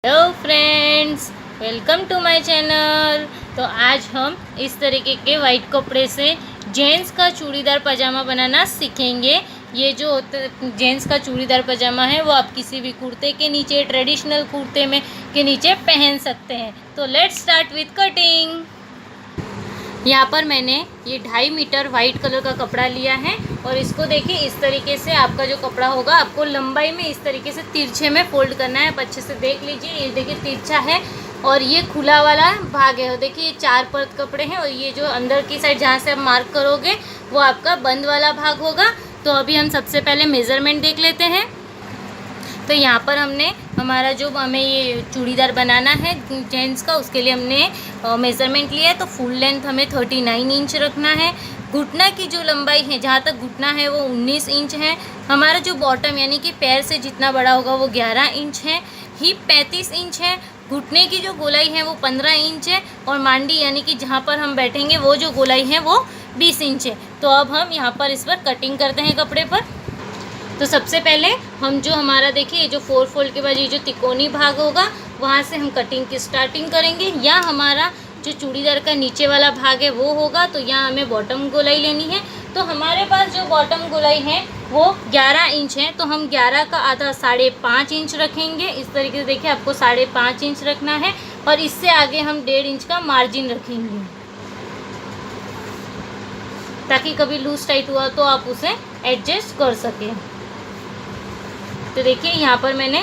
Hello friends, welcome to my channel. तो आज हम इस तरीके के वाइट कपड़े से जेंट्स का चूड़ीदार पजामा बनाना सीखेंगे। ये जो जेंट्स का चूड़ीदार पजामा है वो आप किसी भी कुर्ते के नीचे, ट्रेडिशनल कुर्ते में के नीचे पहन सकते हैं। तो लेट्स स्टार्ट विथ कटिंग। यहाँ पर मैंने ये 2.5 मीटर वाइट कलर का कपड़ा लिया है और इसको देखिए इस तरीके से आपका जो कपड़ा होगा आपको लंबाई में इस तरीके से तिरछे में फोल्ड करना है। आप अच्छे से देख लीजिए, ये देखिए तिरछा है और ये खुला वाला भाग है। देखिए ये 4 परत कपड़े हैं और ये जो अंदर की साइड जहाँ से आप मार्क करोगे वो आपका बंद वाला भाग होगा। तो अभी हम सबसे पहले मेज़रमेंट देख लेते हैं। तो यहाँ पर हमने हमारा जो हमें ये चूड़ीदार बनाना है जेंट्स का, उसके लिए हमने मेज़रमेंट लिया है। तो फुल लेंथ हमें 39 इंच रखना है। घुटना की जो लंबाई है, जहाँ तक घुटना है वो 19 इंच है। हमारा जो बॉटम यानी कि पैर से जितना बड़ा होगा वो 11 इंच है। हिप 35 इंच है। घुटने की जो गोलाई है वो 15 इंच है और मांडी यानी कि जहाँ पर हम बैठेंगे वो जो गोलाई है वो 20 इंच है। तो अब हम यहाँ पर इस पर कटिंग करते हैं कपड़े पर। तो सबसे पहले हम जो हमारा देखिए ये जो 4 फोल्ड के बाद ये जो तिकोनी भाग होगा वहाँ से हम कटिंग की स्टार्टिंग करेंगे। या हमारा जो चूड़ीदार का नीचे वाला भाग है वो होगा, तो यहाँ हमें बॉटम गोलाई लेनी है। तो हमारे पास जो बॉटम गोलाई है वो 11 इंच है, तो हम 11 का आधा 5.5 इंच रखेंगे। इस तरीके से देखिए आपको 5.5 इंच रखना है और इससे आगे हम 1.5 इंच का मार्जिन रखेंगे ताकि कभी लूज टाइट हुआ तो आप उसे एडजस्ट कर सकें। तो देखिए यहाँ पर मैंने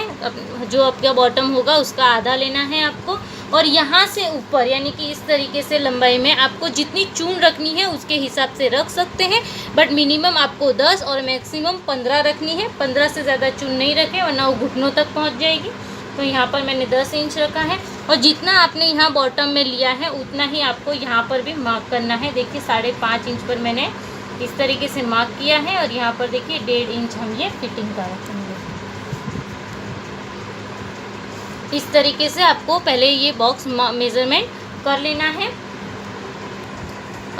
जो आपका बॉटम होगा उसका आधा लेना है आपको और यहाँ से ऊपर यानी कि इस तरीके से लंबाई में आपको जितनी चून रखनी है उसके हिसाब से रख सकते हैं, बट मिनिमम आपको 10 और मैक्सिमम 15 रखनी है। 15 से ज़्यादा चून नहीं रखें वरना वो घुटनों तक पहुँच जाएगी। तो यहाँ पर मैंने 10 इंच रखा है और जितना आपने यहाँ बॉटम में लिया है उतना ही आपको यहाँ पर भी मार्क करना है। देखिए 5.5 इंच पर मैंने इस तरीके से मार्क किया है और यहाँ पर देखिए 1.5 इंच हम ये फिटिंग का रखेंगे। इस तरीके से आपको पहले ये बॉक्स मेज़रमेंट कर लेना है।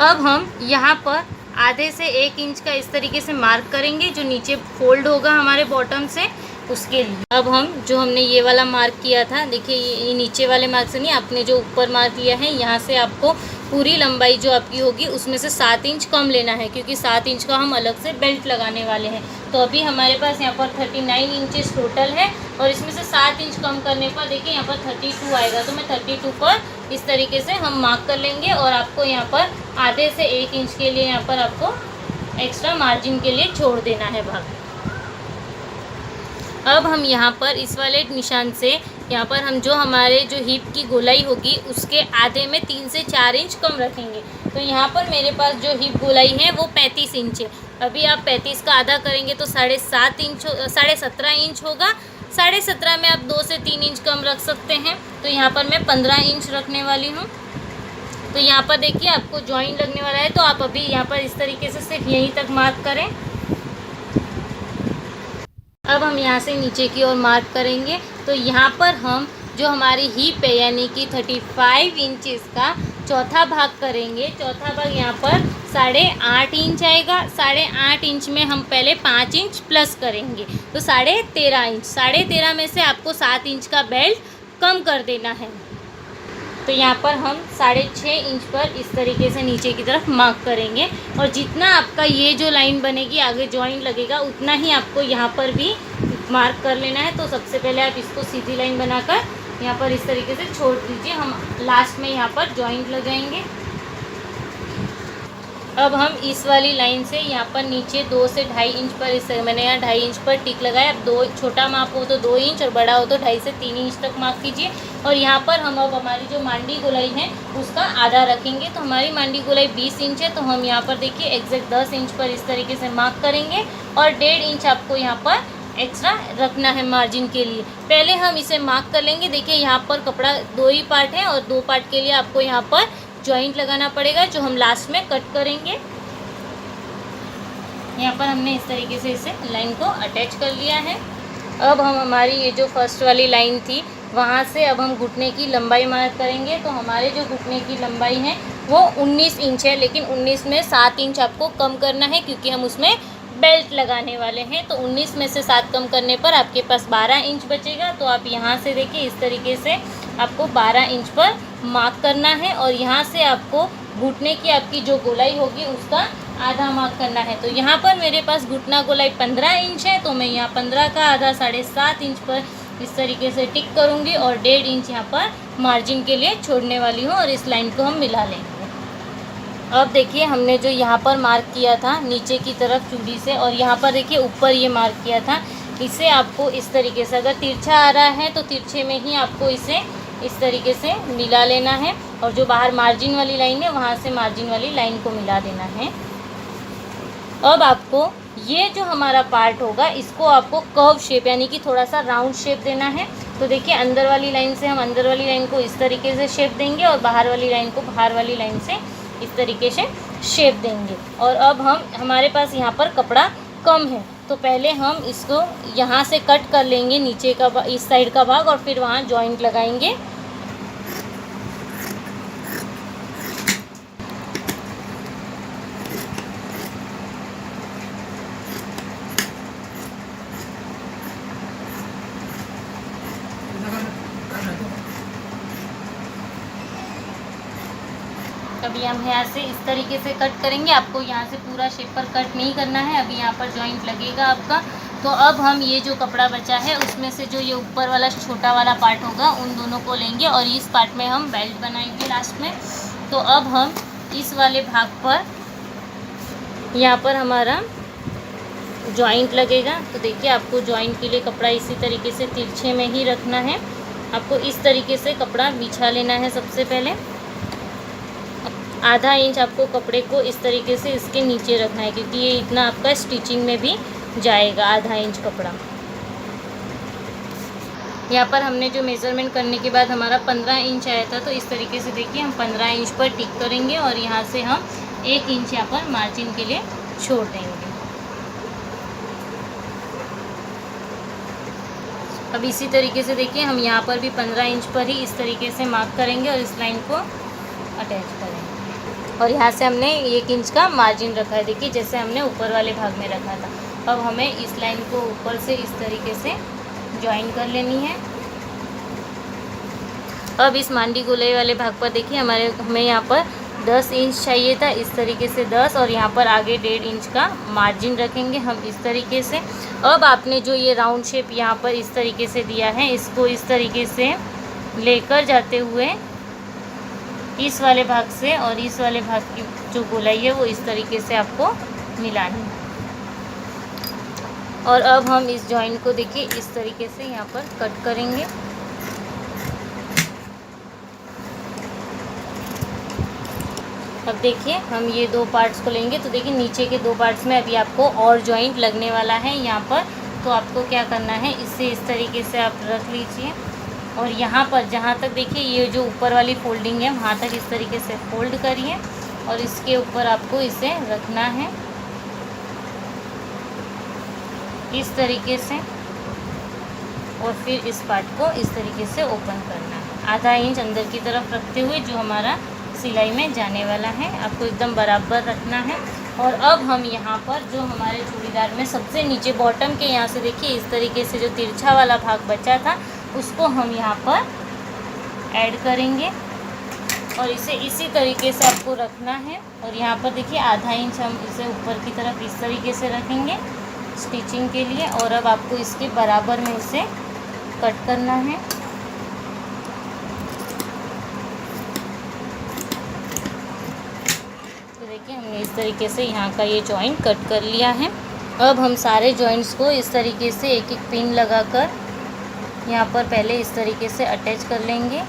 अब हम यहाँ पर आधे से 1 इंच का इस तरीके से मार्क करेंगे जो नीचे फोल्ड होगा हमारे बॉटम से, उसके लिए। अब हम जो हमने ये वाला मार्क किया था, देखिए ये नीचे वाले मार्क से नहीं, आपने जो ऊपर मार्क किया है यहाँ से आपको पूरी लंबाई जो आपकी होगी उसमें से 7 इंच कम लेना है क्योंकि 7 इंच का हम अलग से बेल्ट लगाने वाले हैं। तो अभी हमारे पास यहाँ पर 39 इंचेस टोटल है और इसमें से 7 इंच कम करने पर देखिए यहाँ पर 32 आएगा। तो मैं 32 पर इस तरीके से हम मार्क कर लेंगे और आपको यहाँ पर आधे से 1 इंच के लिए यहाँ पर आपको एक्स्ट्रा मार्जिन के लिए छोड़ देना है भाग। अब हम यहाँ पर इस वाले निशान से यहाँ पर हम जो हमारे जो हिप की गोलाई होगी उसके आधे में 3 से 4 इंच कम रखेंगे। तो यहाँ पर मेरे पास जो हिप गोलाई है वो 35 इंच है। अभी आप 35 का आधा करेंगे तो 17.5 इंच 17.5 इंच होगा। 17.5 में आप 2 से 3 इंच कम रख सकते हैं। तो यहाँ पर मैं 15 इंच रखने वाली हूँ। तो यहाँ पर देखिए आपको जॉइंट लगने वाला है, तो आप अभी यहाँ पर इस तरीके से सिर्फ यहीं तक मार्क करें। अब हम यहाँ से नीचे की ओर मार्क करेंगे। तो यहाँ पर हम जो हमारी हिप है यानी कि 35 इंचेस का चौथा भाग करेंगे। चौथा भाग यहाँ पर 8.5 इंच आएगा। 8.5 इंच में हम पहले 5 इंच प्लस करेंगे तो 13.5 इंच। 13.5 में से आपको 7 इंच का बेल्ट कम कर देना है। तो यहाँ पर हम 6.5 इंच पर इस तरीके से नीचे की तरफ मार्क करेंगे और जितना आपका ये जो लाइन बनेगी आगे जॉइंट लगेगा उतना ही आपको यहाँ पर भी मार्क कर लेना है। तो सबसे पहले आप इसको सीधी लाइन बनाकर यहाँ पर इस तरीके से छोड़ दीजिए। हम लास्ट में यहाँ पर जॉइंट लगाएंगे। अब हम इस वाली लाइन से यहाँ पर नीचे 2 से 2.5 इंच पर इस मैंने यहाँ 2.5 इंच पर टिक लगाया। अब 2 छोटा माप हो तो 2 इंच और बड़ा हो तो 2.5 से 3 इंच तक मार्क कीजिए। और यहाँ पर हम अब हमारी जो मांडी गोलाई है उसका आधा रखेंगे। तो हमारी मांडी गोलाई 20 इंच है, तो हम यहाँ पर देखिए एग्जैक्ट 10 इंच पर इस तरीके से मार्क करेंगे और 1.5 इंच आपको यहाँ पर एक्स्ट्रा रखना है मार्जिन के लिए। पहले हम इसे मार्क कर लेंगे। देखिए यहाँ पर कपड़ा 2 ही पार्ट है और 2 पार्ट के लिए आपको यहाँ पर जॉइंट लगाना पड़ेगा जो हम लास्ट में कट करेंगे। यहाँ पर हमने इस तरीके से इसे लाइन को अटैच कर लिया है। अब हम हमारी ये जो फर्स्ट वाली लाइन थी वहाँ से अब हम घुटने की लंबाई मार्क करेंगे। तो हमारे जो घुटने की लंबाई है वो 19 इंच है, लेकिन 19 में 7 इंच आपको कम करना है क्योंकि हम उसमें बेल्ट लगाने वाले हैं। तो 19 में से 7 कम करने पर आपके पास 12 इंच बचेगा। तो आप यहाँ से देखिए इस तरीके से आपको 12 इंच पर मार्क करना है और यहाँ से आपको घुटने की आपकी जो गोलाई होगी उसका आधा मार्क करना है। तो यहाँ पर मेरे पास घुटना गोलाई 15 इंच है, तो मैं यहाँ 15 का आधा 7.5 इंच पर इस तरीके से टिक करूँगी और 1.5 इंच यहाँ पर मार्जिन के लिए छोड़ने वाली हूँ और इस लाइन को हम मिला लेंगे। अब देखिए हमने जो यहाँ पर मार्क किया था नीचे की तरफ चूड़ी से और यहाँ पर देखिए ऊपर ये मार्क किया था, इसे आपको इस तरीके से, अगर तिरछा आ रहा है तो तिरछे में ही आपको इसे इस तरीके से मिला लेना है और जो बाहर मार्जिन वाली लाइन है वहाँ से मार्जिन वाली लाइन को मिला देना है। अब आपको ये जो हमारा पार्ट होगा इसको आपको कर्व शेप यानी कि थोड़ा सा राउंड शेप देना है। तो देखिए अंदर वाली लाइन से हम अंदर वाली लाइन को इस तरीके से शेप देंगे और बाहर वाली लाइन को बाहर वाली लाइन से इस तरीके से शेप देंगे। और अब हमारे पास यहाँ पर कपड़ा कम है, तो पहले हम इसको यहाँ से कट कर लेंगे नीचे का इस साइड का भाग और फिर वहाँ जॉइंट लगाएंगे। अभी हम यहाँ से इस तरीके से कट करेंगे, आपको यहाँ से पूरा शेप पर कट नहीं करना है, अभी यहाँ पर जॉइंट लगेगा आपका। तो अब हम ये जो कपड़ा बचा है उसमें से जो ये ऊपर वाला छोटा वाला पार्ट होगा उन दोनों को लेंगे और इस पार्ट में हम बेल्ट बनाएंगे लास्ट में। तो अब हम इस वाले भाग पर यहाँ पर हमारा जॉइंट लगेगा। तो देखिए आपको जॉइंट के लिए कपड़ा इसी तरीके से तिरछे में ही रखना है। आपको इस तरीके से कपड़ा बिछा लेना है। सबसे पहले आधा इंच आपको कपड़े को इस तरीके से इसके नीचे रखना है क्योंकि ये इतना आपका स्टिचिंग में भी जाएगा, आधा इंच कपड़ा। यहाँ पर हमने जो मेज़रमेंट करने के बाद हमारा 15 इंच आया था, तो इस तरीके से देखिए हम 15 इंच पर टिक करेंगे और यहाँ से हम 1 इंच यहाँ पर मार्जिन के लिए छोड़ देंगे। अब इसी तरीके से देखिए हम यहाँ पर भी 15 इंच पर ही इस तरीके से मार्क करेंगे और इस लाइन को अटैच करेंगे और यहाँ से हमने 1 इंच का मार्जिन रखा है, देखिए जैसे हमने ऊपर वाले भाग में रखा था। अब हमें इस लाइन को ऊपर से इस तरीके से ज्वाइन कर लेनी है। अब इस मांडी गोलाई वाले भाग पर देखिए हमें यहाँ पर 10 इंच चाहिए था, इस तरीके से 10 और यहाँ पर आगे 1.5 इंच का मार्जिन रखेंगे हम इस तरीके से। अब आपने जो ये राउंड शेप यहाँ पर इस तरीके से दिया है, इसको इस तरीके से लेकर जाते हुए इस वाले भाग से और इस वाले भाग की जो गोलाई है वो इस तरीके से आपको मिलानी है। और अब हम इस जॉइंट को देखिए इस तरीके से यहाँ पर कट करेंगे। अब देखिए हम ये 2 पार्ट्स को लेंगे, तो देखिए नीचे के 2 पार्ट्स में अभी आपको और जॉइंट लगने वाला है यहाँ पर। तो आपको क्या करना है, इसे इस तरीके से आप रख लीजिए और यहाँ पर जहाँ तक देखिए ये जो ऊपर वाली फोल्डिंग है वहाँ तक इस तरीके से फोल्ड करिए और इसके ऊपर आपको इसे रखना है इस तरीके से और फिर इस पार्ट को इस तरीके से ओपन करना है, आधा इंच अंदर की तरफ रखते हुए जो हमारा सिलाई में जाने वाला है आपको एकदम बराबर रखना है। और अब हम यहाँ पर जो हमारे चूड़ीदार में सबसे नीचे बॉटम के यहाँ से देखिए इस तरीके से जो तिरछा वाला भाग बचा था उसको हम यहाँ पर ऐड करेंगे और इसे इसी तरीके से आपको रखना है। और यहाँ पर देखिए आधा इंच हम इसे ऊपर की तरफ इस तरीके से रखेंगे स्टिचिंग के लिए और अब आपको इसके बराबर में इसे कट करना है। तो देखिए हमने इस तरीके से यहाँ का ये जॉइंट कट कर लिया है। अब हम सारे जॉइंट्स को इस तरीके से एक एक पिन लगाकर यहाँ पर पहले इस तरीके से अटैच कर लेंगे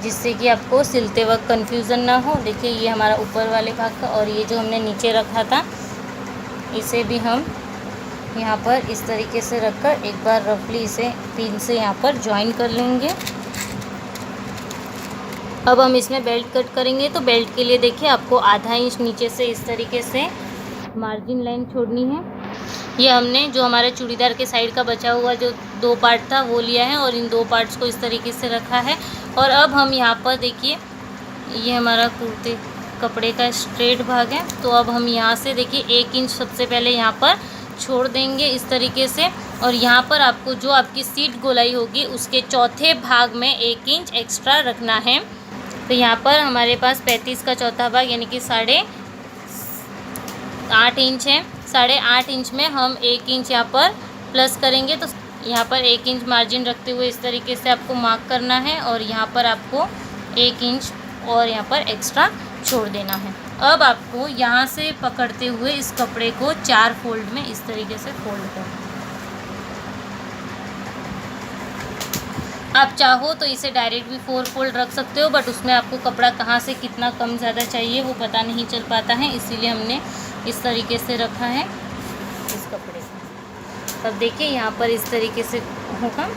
जिससे कि आपको सिलते वक्त कन्फ्यूज़न ना हो। देखिए ये हमारा ऊपर वाले भाग का और ये जो हमने नीचे रखा था इसे भी हम यहाँ पर इस तरीके से रखकर एक बार रफली इसे पिन से यहाँ पर ज्वाइन कर लेंगे। अब हम इसमें बेल्ट कट करेंगे, तो बेल्ट के लिए देखिए आपको आधा इंच नीचे से इस तरीके से मार्जिन लाइन छोड़नी है। ये हमने जो हमारे चूड़ीदार के साइड का बचा हुआ जो 2 पार्ट था वो लिया है और इन 2 पार्ट्स को इस तरीके से रखा है। और अब हम यहाँ पर देखिए ये हमारा कुर्ते कपड़े का स्ट्रेट भाग है, तो अब हम यहाँ से देखिए 1 इंच सबसे पहले यहाँ पर छोड़ देंगे इस तरीके से। और यहाँ पर आपको जो आपकी सीट गोलाई होगी उसके चौथे भाग में 1 इंच एक्स्ट्रा रखना है। तो यहाँ पर हमारे पास 35 का चौथा भाग यानी कि 8.5 इंच है। 8.5 इंच में हम 1 इंच यहाँ पर प्लस करेंगे। तो यहाँ पर 1 इंच मार्जिन रखते हुए इस तरीके से आपको मार्क करना है और यहाँ पर आपको 1 इंच और यहाँ पर एक्स्ट्रा छोड़ देना है। अब आपको यहाँ से पकड़ते हुए इस कपड़े को 4 फोल्ड में इस तरीके से फोल्ड करना है। आप चाहो तो इसे डायरेक्ट भी 4 फोल्ड रख सकते हो, बट उसमें आपको कपड़ा कहाँ से कितना कम ज़्यादा चाहिए वो पता नहीं चल पाता है, इसीलिए हमने इस तरीके से रखा है इस कपड़े को। अब देखिए यहाँ पर इस तरीके से होगा।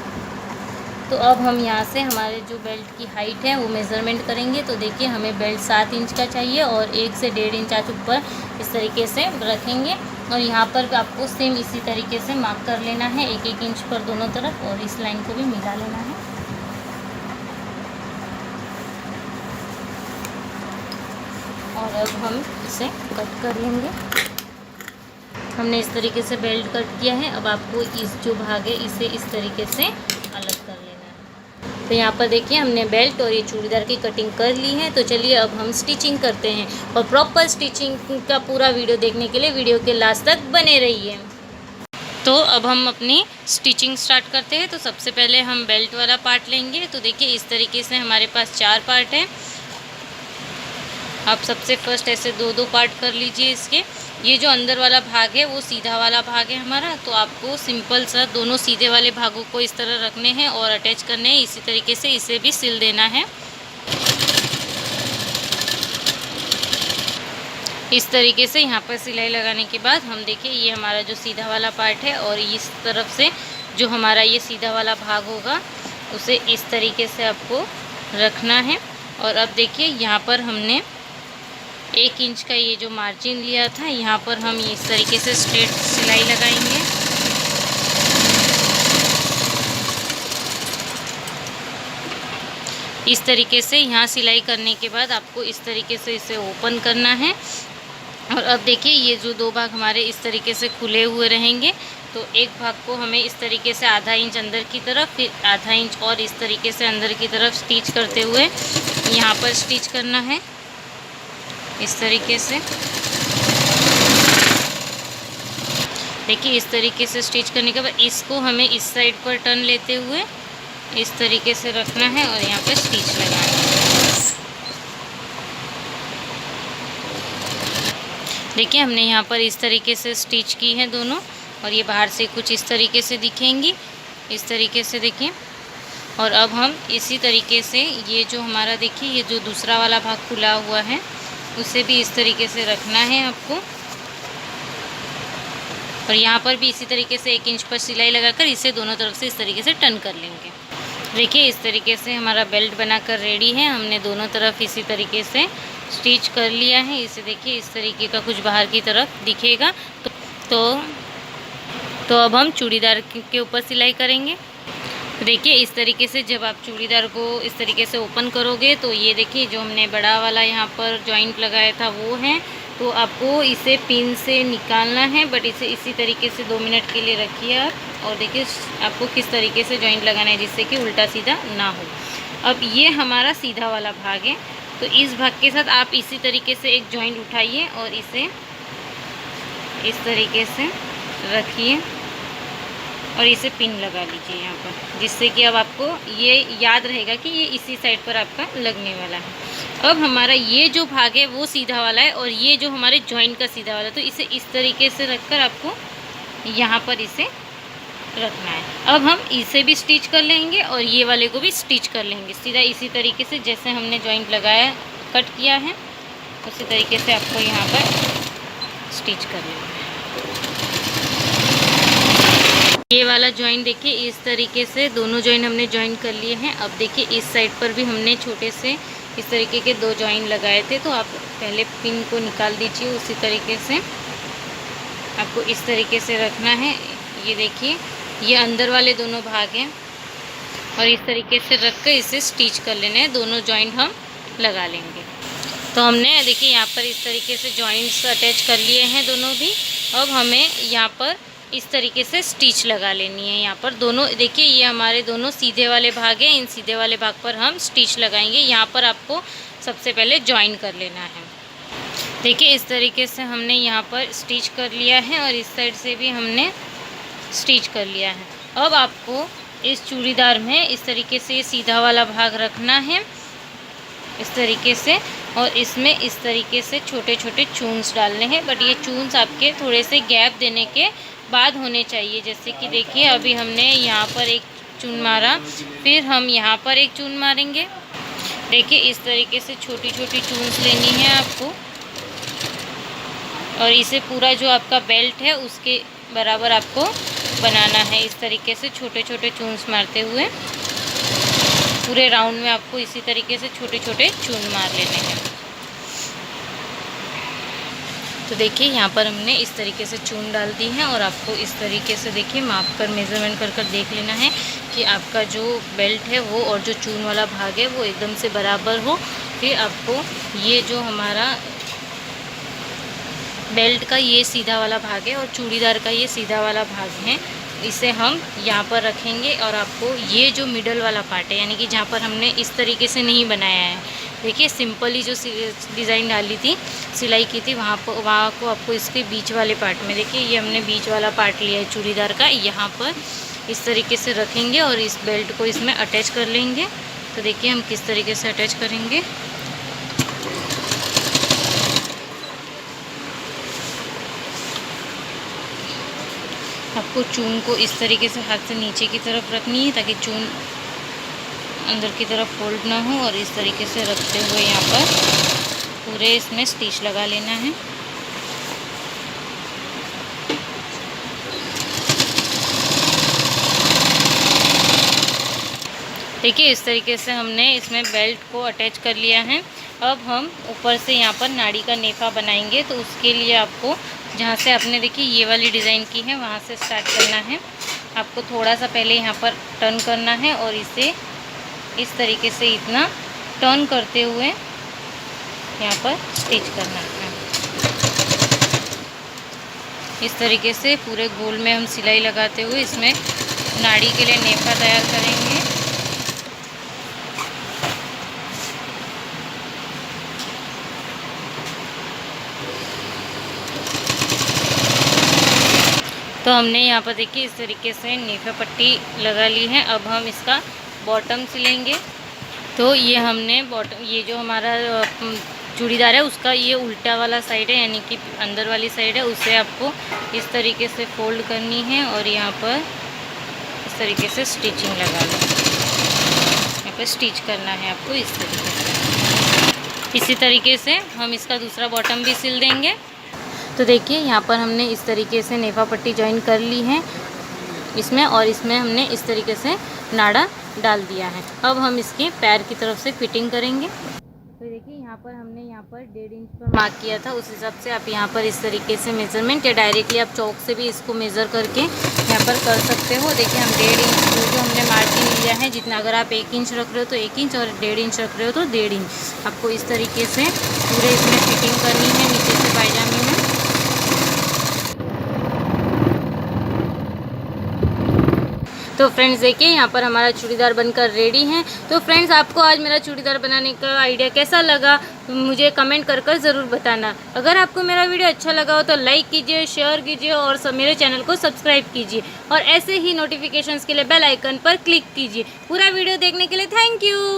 तो अब हम यहाँ से हमारे जो बेल्ट की हाइट है वो मेज़रमेंट करेंगे। तो देखिए हमें बेल्ट 7 इंच का चाहिए और 1 से 1.5 इंच आज ऊपर इस तरीके से रखेंगे। और यहाँ पर आपको सेम इसी तरीके से मार्क कर लेना है 1-1 इंच पर दोनों तरफ, और इस लाइन को भी मिला लेना है। और अब हम इसे कट कर लेंगे। हमने इस तरीके से बेल्ट कट किया है। अब आपको इस जो भाग है इसे इस तरीके से अलग कर लेना है। तो यहाँ पर देखिए हमने बेल्ट और ये चूड़ीदार की कटिंग कर ली है। तो चलिए अब हम स्टिचिंग करते हैं, और प्रॉपर स्टिचिंग का पूरा वीडियो देखने के लिए वीडियो के लास्ट तक बने रहिए। तो अब हम अपनी स्टिचिंग स्टार्ट करते हैं। तो सबसे पहले हम बेल्ट वाला पार्ट लेंगे। तो देखिए इस तरीके से हमारे पास 4 पार्ट हैं। आप सबसे फर्स्ट ऐसे 2-2 पार्ट कर लीजिए इसके। ये जो अंदर वाला भाग है वो सीधा वाला भाग है हमारा। तो आपको सिंपल सा दोनों सीधे वाले भागों को इस तरह रखने हैं और अटैच करने हैं। इसी तरीके से इसे भी सिल देना है। इस तरीके से यहाँ पर सिलाई लगाने के बाद हम देखिए ये हमारा जो सीधा वाला पार्ट है, और इस तरफ से जो हमारा ये सीधा वाला भाग होगा उसे इस तरीके से आपको रखना है। और अब देखिए यहाँ पर हमने 1 इंच का ये जो मार्जिन लिया था, यहाँ पर हम इस तरीके से स्ट्रेट सिलाई लगाएंगे। इस तरीके से यहाँ सिलाई करने के बाद आपको इस तरीके से इसे ओपन करना है। और अब देखिए ये जो 2 भाग हमारे इस तरीके से खुले हुए रहेंगे। तो एक भाग को हमें इस तरीके से आधा इंच अंदर की तरफ, फिर आधा इंच और इस तरीके से अंदर की तरफ स्टिच करते हुए यहाँ पर स्टिच करना है इस तरीके से। देखिए इस तरीके से स्टिच करने के बाद इसको हमें इस साइड पर टर्न लेते हुए इस तरीके से रखना है और यहाँ पर स्टिच लगाना है। देखिए हमने यहाँ पर इस तरीके से स्टिच की है दोनों, और ये बाहर से कुछ इस तरीके से दिखेंगी, इस तरीके से देखिए। और अब हम इसी तरीके से ये जो हमारा देखिए ये जो दूसरा वाला भाग खुला हुआ है उसे भी इस तरीके से रखना है आपको। और यहाँ पर भी इसी तरीके से 1 इंच पर सिलाई लगाकर इसे दोनों तरफ से इस तरीके से टर्न कर लेंगे। देखिए इस तरीके से हमारा बेल्ट बनाकर रेडी है। हमने दोनों तरफ इसी तरीके से स्टिच कर लिया है। इसे देखिए इस तरीके का कुछ बाहर की तरफ दिखेगा। तो अब हम चूड़ीदार के ऊपर सिलाई करेंगे। देखिए इस तरीके से जब आप चूड़ीदार को इस तरीके से ओपन करोगे तो ये देखिए जो हमने बड़ा वाला यहाँ पर जॉइंट लगाया था वो है। तो आपको इसे पिन से निकालना है, बट इसे इसी तरीके से 2 मिनट के लिए रखिए आप, और देखिए आपको किस तरीके से जॉइंट लगाना है जिससे कि उल्टा सीधा ना हो। अब ये हमारा सीधा वाला भाग है। तो इस भाग के साथ आप इसी तरीके से एक जॉइंट उठाइए और इसे इस तरीके से रखिए और इसे पिन लगा लीजिए यहाँ पर, जिससे कि अब आपको ये याद रहेगा कि ये इसी साइड पर आपका लगने वाला है। अब हमारा ये जो भाग है वो सीधा वाला है और ये जो हमारे जॉइंट का सीधा वाला है, तो इसे इस तरीके से रखकर आपको यहाँ पर इसे रखना है। अब हम इसे भी स्टिच कर लेंगे और ये वाले को भी स्टिच कर लेंगे सीधा इसी तरीके से जैसे हमने जॉइंट लगाया कट किया है उसी तरीके से आपको यहाँ पर स्टिच कर लेना है। ये वाला जॉइंट देखिए इस तरीके से दोनों जॉइंट हमने जॉइन कर लिए हैं। अब देखिए इस साइड पर भी हमने छोटे से इस तरीके के 2 जॉइंट लगाए थे, तो आप पहले पिन को निकाल दीजिए। उसी तरीके से आपको इस तरीके से रखना है। ये देखिए ये अंदर वाले दोनों भाग हैं और इस तरीके से रख कर इसे स्टिच कर लेना है। दोनों जॉइंट हम लगा लेंगे। तो हमने देखिए यहाँ पर इस तरीके से जॉइंट्स अटैच कर लिए हैं दोनों भी। अब हमें यहाँ पर इस तरीके से स्टिच लगा लेनी है। यहाँ पर दोनों देखिए, ये हमारे दोनों सीधे वाले भाग हैं। इन सीधे वाले भाग पर हम स्टिच लगाएंगे। यहाँ पर आपको सबसे पहले जॉइन कर लेना है। देखिए इस तरीके से हमने यहाँ पर स्टिच कर लिया है और इस साइड से भी हमने स्टिच कर लिया है। अब आपको इस चूड़ीदार में इस तरीके से ये सीधा वाला भाग रखना है इस तरीके से, और इसमें इस तरीके से छोटे छोटे चून्स डालने हैं। बट ये चून्स आपके थोड़े से गैप देने के बाद होने चाहिए। जैसे कि देखिए अभी हमने यहाँ पर एक चून मारा, फिर हम यहाँ पर एक चून मारेंगे। देखिए इस तरीके से छोटी छोटी चून्स लेनी है आपको, और इसे पूरा जो आपका बेल्ट है उसके बराबर आपको बनाना है। इस तरीके से छोटे छोटे चून्स मारते हुए पूरे राउंड में आपको इसी तरीके से छोटे छोटे चून मार लेने हैं। तो देखिए यहाँ पर हमने इस तरीके से चून डाल दी है, और आपको इस तरीके से देखिए माप कर मेज़रमेंट कर देख लेना है कि आपका जो बेल्ट है वो और जो चून वाला भाग है वो एकदम से बराबर हो। फिर आपको ये जो हमारा बेल्ट का ये सीधा वाला भाग है और चूड़ीदार का ये सीधा वाला भाग है, इसे हम यहाँ पर रखेंगे। और आपको ये जो मिडल वाला पार्ट है, यानी कि जहाँ पर हमने इस तरीके से नहीं बनाया है, देखिए सिंपली जो डिज़ाइन डाली थी, सिलाई की थी, वहाँ को आपको इसके बीच वाले पार्ट में देखिए ये हमने बीच वाला पार्ट लिया है चूड़ीदार का, यहाँ पर इस तरीके से रखेंगे और इस बेल्ट को इसमें अटैच कर लेंगे। तो देखिए हम किस तरीके से अटैच करेंगे। आपको चून को इस तरीके से हाथ से नीचे की तरफ रखनी है ताकि चून अंदर की तरफ फोल्ड ना हो, और इस तरीके से रखते हुए यहाँ पर पूरे इसमें स्टिच लगा लेना है। देखिए इस तरीके से हमने इसमें बेल्ट को अटैच कर लिया है। अब हम ऊपर से यहाँ पर नाड़ी का नेफा बनाएंगे। तो उसके लिए आपको जहाँ से आपने देखिए ये वाली डिज़ाइन की है वहाँ से स्टार्ट करना है। आपको थोड़ा सा पहले यहाँ पर टर्न करना है और इसे इस तरीके से इतना टर्न करते हुए यहाँ पर स्टिच करना है। इस तरीके से पूरे गोल में हम सिलाई लगाते हुए इसमें नाड़ी के लिए नेफा तैयार करेंगे। तो हमने यहाँ पर देखिए इस तरीके से नेफा पट्टी लगा ली है। अब हम इसका बॉटम सिलेंगे। तो ये हमने बॉटम, ये जो हमारा चूड़ीदार है उसका ये उल्टा वाला साइड है, यानी कि अंदर वाली साइड है, उसे आपको इस तरीके से फोल्ड करनी है और यहाँ पर इस तरीके से स्टिचिंग लगा लो। यहाँ पर स्टिच करना है आपको इस तरीके से। इसी तरीके से हम इसका दूसरा बॉटम भी सिल देंगे। तो देखिए यहाँ पर हमने इस तरीके से नेफा पट्टी जॉइन कर ली है इसमें, और इसमें हमने इस तरीके से नाड़ा डाल दिया है। अब हम इसके पैर की तरफ से फिटिंग करेंगे। तो देखिए यहाँ पर हमने यहाँ पर 1.5 इंच पर मार्क किया था, उस हिसाब से आप यहाँ पर इस तरीके से मेज़रमेंट या डायरेक्टली आप चौक से भी इसको मेज़र करके यहाँ पर कर सकते हो। देखिए हम 1.5 इंच जो हमने मार्जिन लिया है, जितना अगर आप 1 इंच रख रहे हो तो 1 इंच और 1.5 इंच रख रहे हो तो 1.5 इंच आपको इस तरीके से पूरे इसमें फिटिंग करनी है नीचे से पायजामे में। तो फ्रेंड्स देखिए यहाँ पर हमारा चूड़ीदार बनकर रेडी है। तो फ्रेंड्स आपको आज मेरा चूड़ीदार बनाने का आइडिया कैसा लगा मुझे कमेंट कर ज़रूर बताना। अगर आपको मेरा वीडियो अच्छा लगा हो तो लाइक कीजिए, शेयर कीजिए और मेरे चैनल को सब्सक्राइब कीजिए, और ऐसे ही नोटिफिकेशंस के लिए बेल आइकन पर क्लिक कीजिए। पूरा वीडियो देखने के लिए थैंक यू।